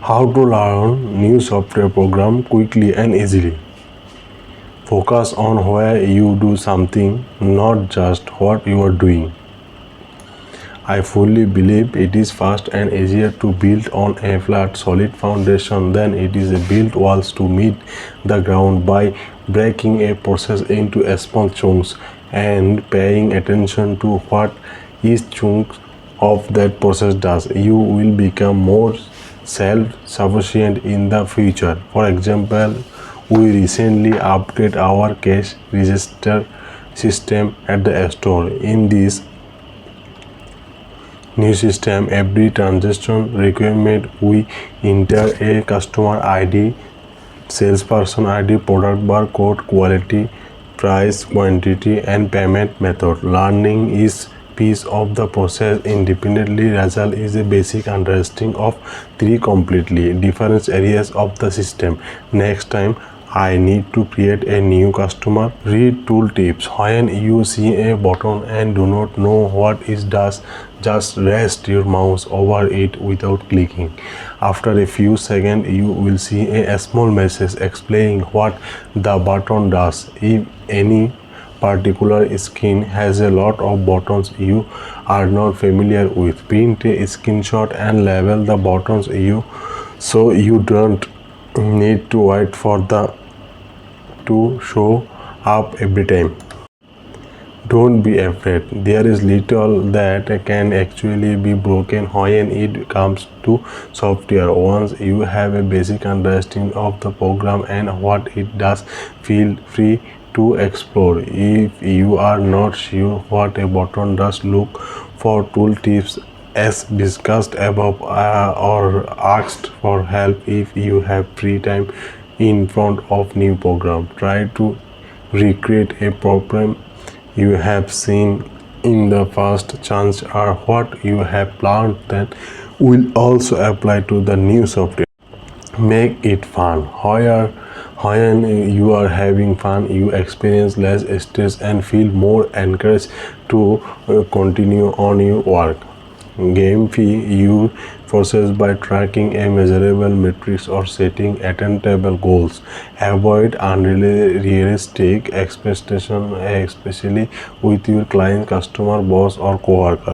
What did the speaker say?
How to learn new software program quickly and easily. Focus on where you do something, not just what you are doing. I fully believe it is fast and easier to build on a flat, solid foundation than it is to build walls to meet the ground. By breaking a process into small chunks and paying attention to what each chunk of that process does, you will become more self-sufficient in the future. For example, we recently updated our cash register system at the store. In this new system, every transaction requirement we enter a customer ID, salesperson ID, product barcode, quality, price, quantity, and payment method. Learning is piece of the process independently. Result is a basic understanding of three completely different areas of the system. Next time I need to create a new customer, read tooltips. When you see a button and do not know what it does, just rest your mouse over it without clicking. After a few seconds, you will see a small message explaining what the button does. If any particular screen has a lot of buttons you are not familiar with, print a screenshot and label the buttons so you don't need to wait for the to show up every time. Don't be afraid. There is little that can actually be broken when it comes to software. Once you have a basic understanding of the program and what it does, feel free to explore. If you are not sure what a button does, look for tooltips as discussed above or asked for help if you have free time in front of new program. Try to recreate a problem you have seen in the past. Chances are what you have learned then will also apply to the new software. Make it fun. When you are having fun, you experience less stress and feel more encouraged to continue on your work. Gamify your process by tracking a measurable metrics or setting attainable goals. Avoid unrealistic expectations, especially with your client, customer, boss, or coworker.